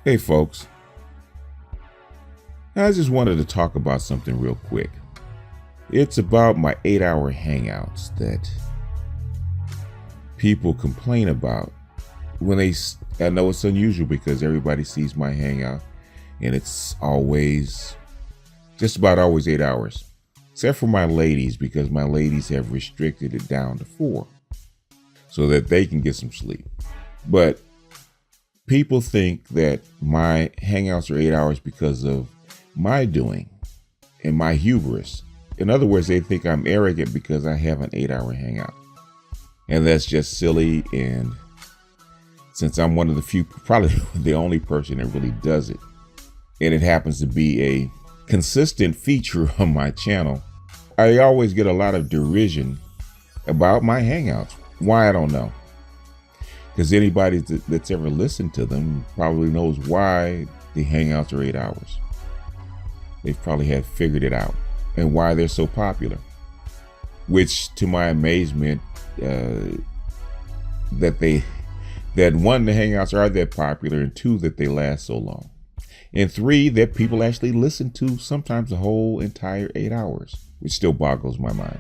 Hey folks, I just wanted to talk about something real quick. It's about my 8-hour hangouts that people complain about when I know it's unusual because everybody sees my hangout and it's just about always 8 hours. Except for my ladies, because my ladies have restricted it down to 4 so that they can get some sleep. But people think that my hangouts are 8 hours because of my doing and my hubris. In other words, they think I'm arrogant because I have an 8-hour hangout. And that's just silly. And since I'm one of the few, probably the only person that really does it, and it happens to be a consistent feature on my channel, I always get a lot of derision about my hangouts. Why, I don't know. Because anybody that's ever listened to them probably knows why the hangouts are 8 hours. They've probably have figured it out and why they're so popular. Which, to my amazement, that one, the hangouts are that popular, and 2, that they last so long, and 3, that people actually listen to sometimes the whole entire 8 hours, which still boggles my mind.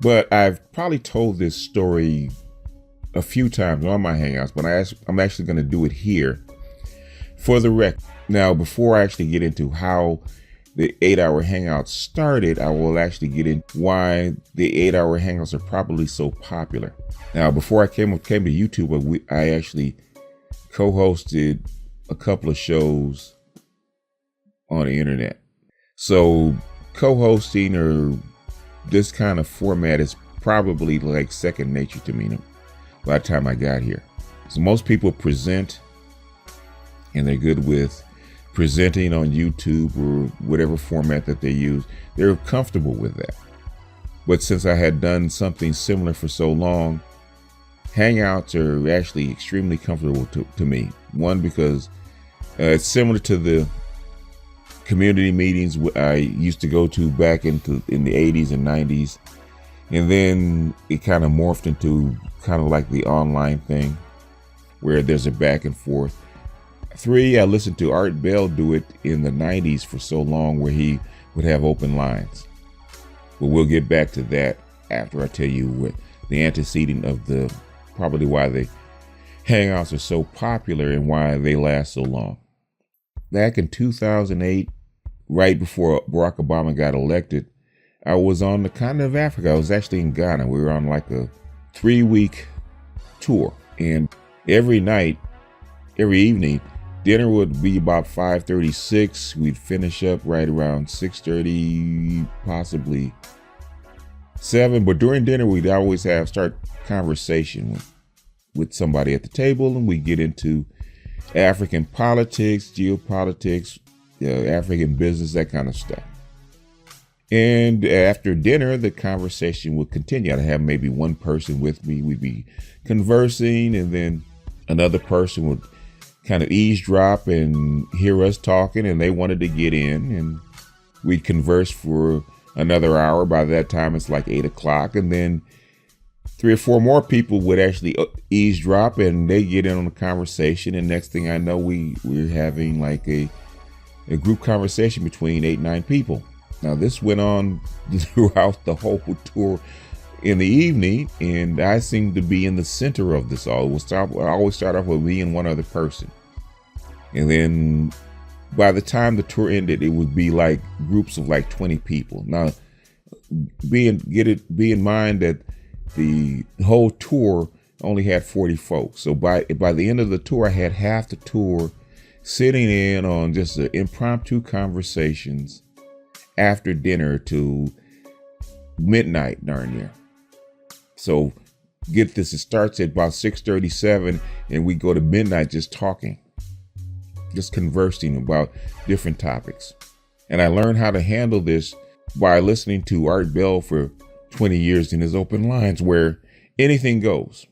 But I've probably told this story a few times on my hangouts, but I'm actually going to do it here for the record. Now, before I actually get into how the 8-hour hangouts started, I will actually get into why the 8-hour hangouts are probably so popular. Now, before I came to YouTube, I actually co-hosted a couple of shows on the internet. So co-hosting or this kind of format is probably like second nature to me by the time I got here. So most people present, and they're good with presenting on YouTube or whatever format that they use. They're comfortable with that. But since I had done something similar for so long, Hangouts are actually extremely comfortable to me. One, because it's similar to the community meetings I used to go to back in the 80s and 90s. And then it kind of morphed into kind of like the online thing where there's a back and forth. 3, I listened to Art Bell do it in the 90s for so long where he would have open lines. But we'll get back to that after I tell you what the antecedent of probably why the Hangouts are so popular and why they last so long. Back in 2008, right before Barack Obama got elected, I was on the continent of Africa. I was actually in Ghana. We were on like a 3-week tour. And every night, every evening, dinner would be about 5:36. We'd finish up right around 6:30, possibly 7. But during dinner, we'd always start conversation with somebody at the table, and we get into African politics, geopolitics, African business, that kind of stuff. And after dinner, the conversation would continue. I'd have maybe one person with me. We'd be conversing, and then another person would kind of eavesdrop and hear us talking, and they wanted to get in, and we'd converse for another hour. By that time, it's like 8 o'clock, and then 3 or 4 more people would actually eavesdrop, and they get in on the conversation, and next thing I know, we're having like a group conversation between 8 and 9 people. Now, this went on throughout the whole tour in the evening, and I seemed to be in the center of this all. I always start off with me and one other person. And then by the time the tour ended, it would be like groups of like 20 people. Now, be in mind that the whole tour only had 40 folks. So by the end of the tour, I had half the tour sitting in on just the impromptu conversations after dinner to midnight darn near. So get this, it starts at about 6:37 and we go to midnight just talking, just conversing about different topics. And I learned how to handle this by listening to Art Bell for 20 years in his open lines where anything goes.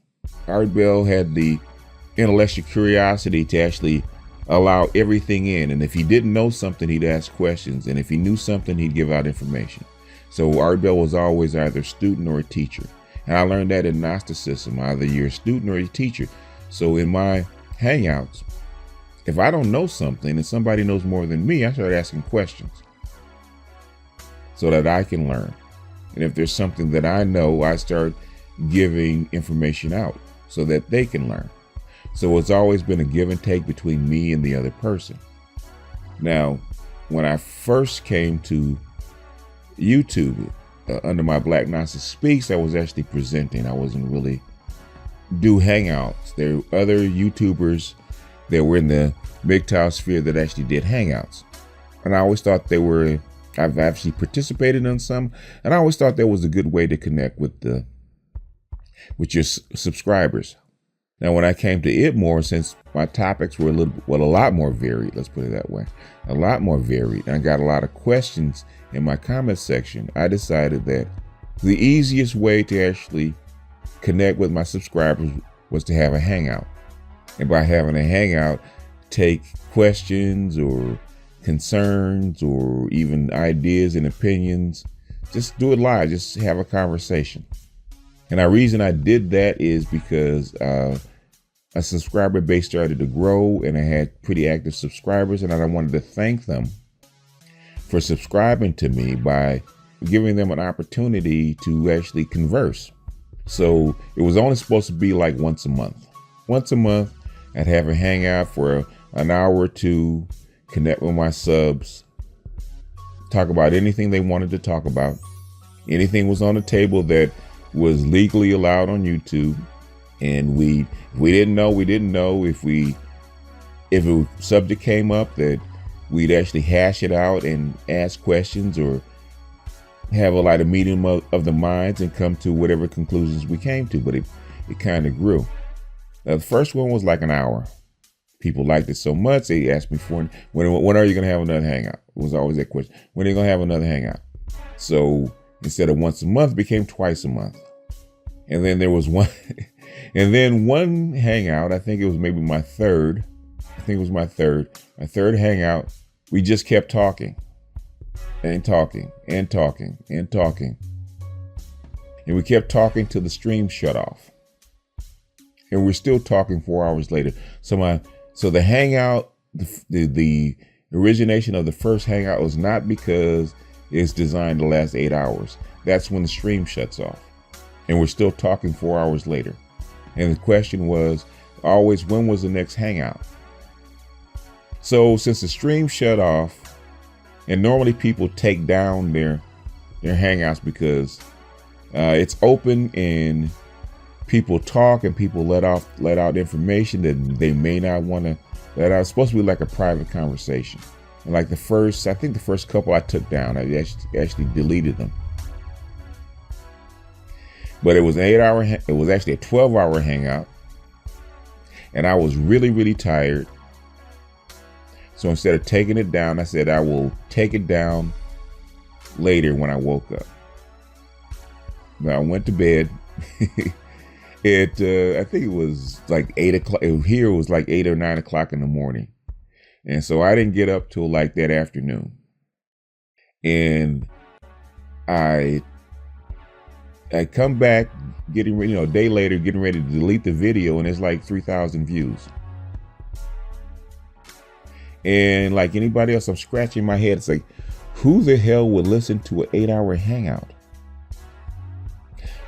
Art Bell had the intellectual curiosity to actually allow everything in. And if he didn't know something, he'd ask questions. And if he knew something, he'd give out information. So Art Bell was always either a student or a teacher. And I learned that in Gnosticism, either you're a student or a teacher. So in my Hangouts, If I don't know something and somebody knows more than me, I start asking questions so that I can learn. And if there's something that I know, I start giving information out so that they can learn. So it's always been a give and take between me and the other person. Now, when I first came to YouTube, under my Black Nonsense Speaks, I was actually presenting. I wasn't really do Hangouts. There were other YouTubers that were in the MGTOW sphere that actually did Hangouts. And I always thought I've actually participated in some, and I always thought that was a good way to connect with your subscribers. Now, when I came to IBMOR, since my topics were a lot more varied, let's put it that way, a lot more varied, and I got a lot of questions in my comment section, I decided that the easiest way to actually connect with my subscribers was to have a Hangout. And by having a Hangout, take questions or concerns or even ideas and opinions, just do it live, just have a conversation. And the reason I did that is because a subscriber base started to grow and I had pretty active subscribers, and I wanted to thank them for subscribing to me by giving them an opportunity to actually converse. So it was only supposed to be like once a month. Once a month, I'd have a Hangout for an hour or two, connect with my subs, talk about anything they wanted to talk about. Anything was on the table that was legally allowed on YouTube. And we didn't know, if a subject came up, that we'd actually hash it out and ask questions or have a lot of meeting of the minds and come to whatever conclusions we came to. But it kind of grew. Now, the first one was like an hour. People liked it so much, they asked me when are you going to have another Hangout? It was always that question. When are you going to have another Hangout? So instead of once a month, it became twice a month. And then there was one, and then one Hangout, I think it was maybe my third. My third Hangout, we just kept talking and talking and talking and talking. And we kept talking till the stream shut off. And we're still talking 4 hours later. So the Hangout, the origination of the first Hangout was not because it's designed to last 8 hours. That's when the stream shuts off. And we're still talking 4 hours later. And the question was always, when was the next Hangout? So since the stream shut off, and normally people take down their Hangouts because it's open and people talk and people let out information that they may not want to let out. It's supposed to be like a private conversation. And like the first couple I took down, I actually deleted them. But it was it was actually a 12-hour Hangout. And I was really, really tired. So instead of taking it down, I said I will take it down later when I woke up. Now I went to bed. I think it was like 8 o'clock. Here it was like 8 or 9 o'clock in the morning. And so I didn't get up till like that afternoon. And I come back getting ready, a day later, getting ready to delete the video, and it's like 3,000 views. And like anybody else, I'm scratching my head. It's like, who the hell would listen to an 8-hour Hangout?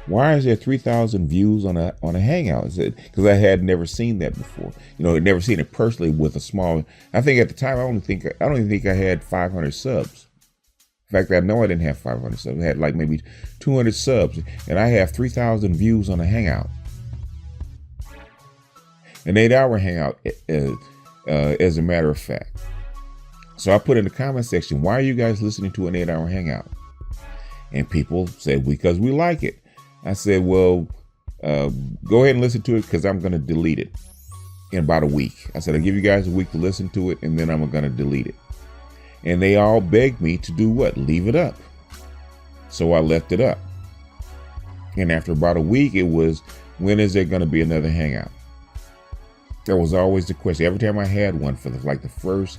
Why is there 3,000 views on a Hangout? Is it because I had never seen that before? I'd never seen it personally with a small. I think at the time I don't even think I had 500 subs. In fact, I know I didn't have 500 subs. I had like maybe 200 subs, and I have 3,000 views on a Hangout. An 8-hour Hangout, as a matter of fact. So I put in the comment section, why are you guys listening to an 8-hour Hangout? And people said, because we like it. I said, well, go ahead and listen to it because I'm going to delete it in about a week. I said, I'll give you guys a week to listen to it, and then I'm going to delete it. And they all begged me to do what? Leave it up. So I left it up. And after about a week, it was, when is there going to be another Hangout? That was always the question. Every time I had one for the first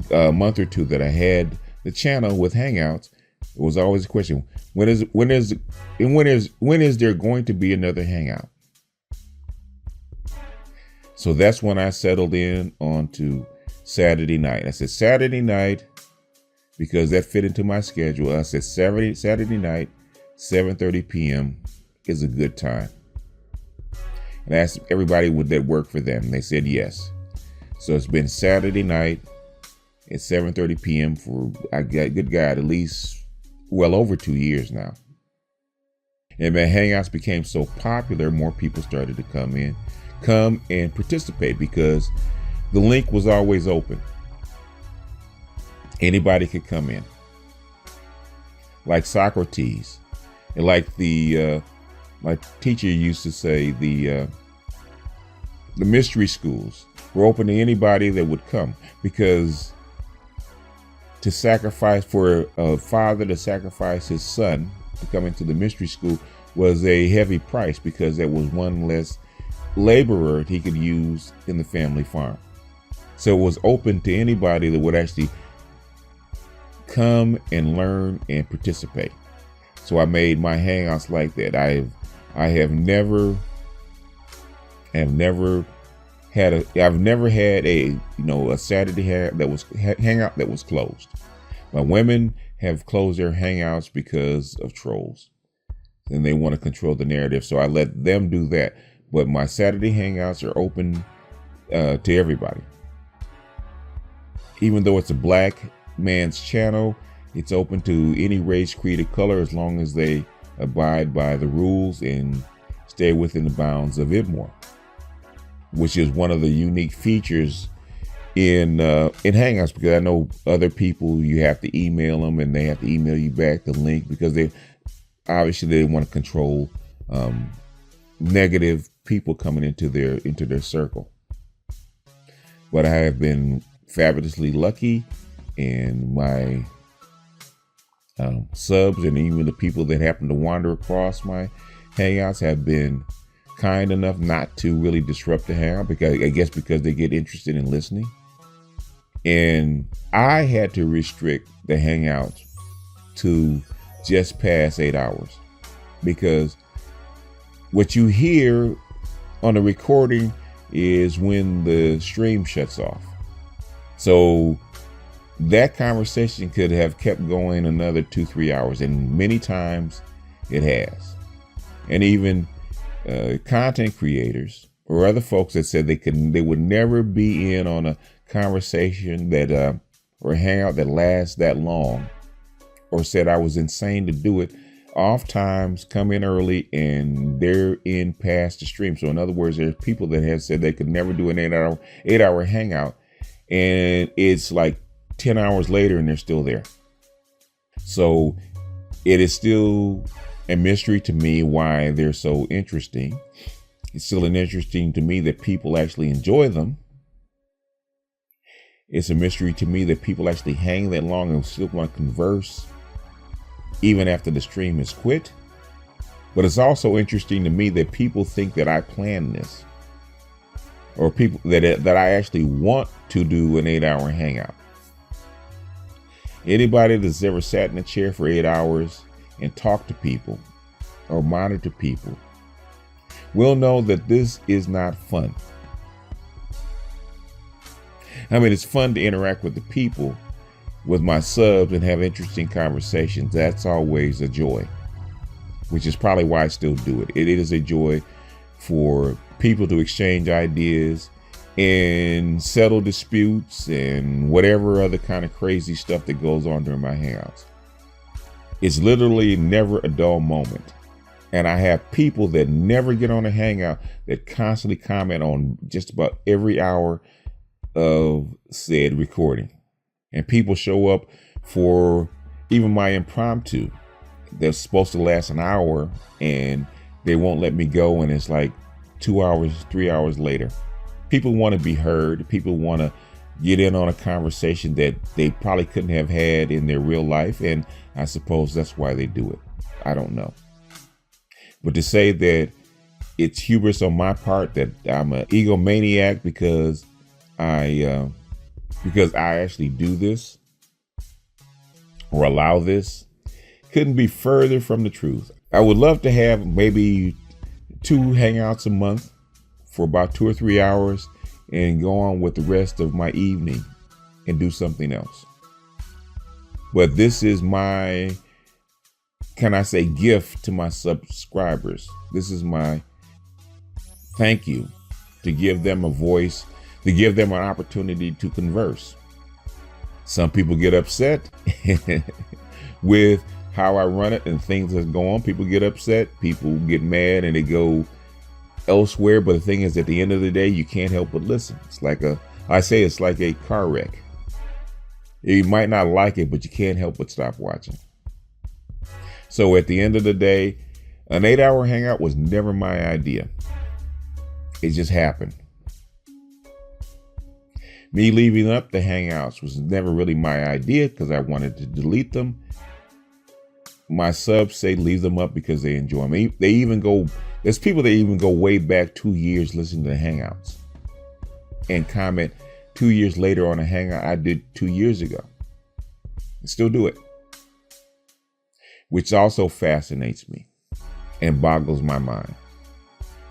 month or two that I had the channel with Hangouts, it was always a question. When is there going to be another Hangout? So that's when I settled in onto Saturday night. I said Saturday night because that fit into my schedule. I said Saturday night, 7:30 p.m. is a good time. And I asked everybody would that work for them. And they said yes. So it's been Saturday night at 7:30 p.m. for, I got good God, at least well over 2 years now. And man, Hangouts became so popular, more people started to come and participate because the link was always open. Anybody could come in. Like Socrates. And like my teacher used to say, the mystery schools were open to anybody that would come, because to sacrifice, for a father to sacrifice his son to come into the mystery school was a heavy price, because there was one less laborer he could use in the family farm. So it was open to anybody that would actually come and learn and participate. So I made my Hangouts like that. I've never had a Saturday hangout that was closed. My women have closed their Hangouts because of trolls, and they want to control the narrative. So I let them do that. But my Saturday Hangouts are open to everybody. Even though it's a black man's channel, it's open to any race, creed, or color, as long as they abide by the rules and stay within the bounds of IBMOR, which is one of the unique features in Hangouts, because I know other people, you have to email them and they have to email you back the link, because they obviously want to control negative people coming into their circle. But I have been fabulously lucky, and my subs and even the people that happen to wander across my Hangouts have been kind enough not to really disrupt the Hangout, because I guess because they get interested in listening. And I had to restrict the Hangouts to just past 8 hours, because what you hear on the recording is when the stream shuts off. So that conversation could have kept going another 2-3 hours, and many times it has. And even content creators or other folks that said they would never be in on a conversation that or a hangout that lasts that long, or said I was insane to do it, oftentimes come in early and they're in past the stream. So in other words, there's people that have said they could never do an 8-hour hangout, and it's like 10 hours later and they're still there. So it is still a mystery to me why they're so interesting. It's still an interesting to me that people actually enjoy them. It's a mystery to me that people actually hang that long and still want to converse even after the stream is quit. But it's also interesting to me that people think that I planned this, or people that I actually want to do an 8-hour hangout. Anybody that's ever sat in a chair for 8 hours and talked to people or monitor people will know that this is not fun. I mean, it's fun to interact with the people, with my subs, and have interesting conversations. That's always a joy, which is probably why I still do it. It is a joy for people to exchange ideas and settle disputes and whatever other kind of crazy stuff that goes on during my Hangouts. It's literally never a dull moment. And I have people that never get on a Hangout that constantly comment on just about every hour of said recording. And people show up for even my impromptu that's supposed to last an hour, and they won't let me go, and it's like 2 hours, 3 hours later. People want to be heard. People want to get in on a conversation that they probably couldn't have had in their real life, and I suppose that's why they do it. I don't know. But to say that it's hubris on my part, that I'm an egomaniac because I actually do this or allow this, couldn't be further from the truth. I would love to have maybe 2 Hangouts a month for about 2 or 3 hours and go on with the rest of my evening and do something else. But this is my, can I say, gift to my subscribers. This is my thank you, to give them a voice, to give them an opportunity to converse. Some people get upset with how I run it and things that go on. People get upset, people get mad, and they go elsewhere. But the thing is, at the end of the day, you can't help but listen. It's like it's like a car wreck. You might not like it, but you can't help but stop watching. So at the end of the day, an 8-hour hangout was never my idea. It just happened. Me leaving up the Hangouts was never really my idea because I wanted to delete them. My subs say leave them up because they enjoy them. There's people that even go way back 2 years listening to the Hangouts and comment 2 years later on a hangout I did 2 years ago. I still do it, which also fascinates me and boggles my mind.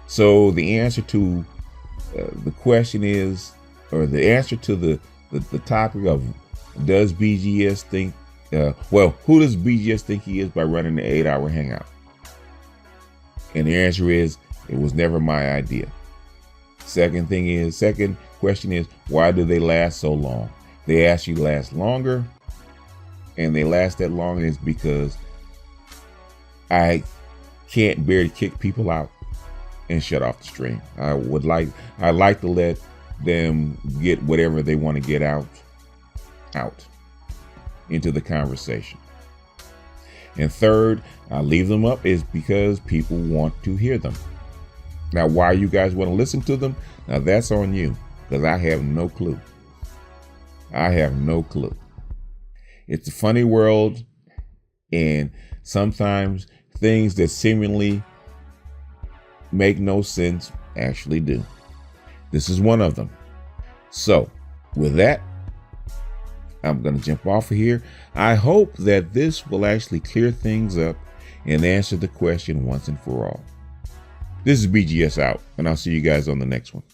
So the answer to the question is, or the answer to the topic of does BGS think, who does BGS think he is by running the 8-hour hangout? And the answer is, it was never my idea. Second question is, why do they last so long? They actually last longer, and they last that long is because I can't bear to kick people out and shut off the stream. I like to let them get whatever they want to get out into the conversation. And third, I leave them up is because people want to hear them. Now, why you guys want to listen to them? Now that's on you, because I have no clue. It's a funny world, and sometimes things that seemingly make no sense actually do. This is one of them. So with that, I'm going to jump off of here. I hope that this will actually clear things up and answer the question once and for all. This is BGS out, and I'll see you guys on the next one.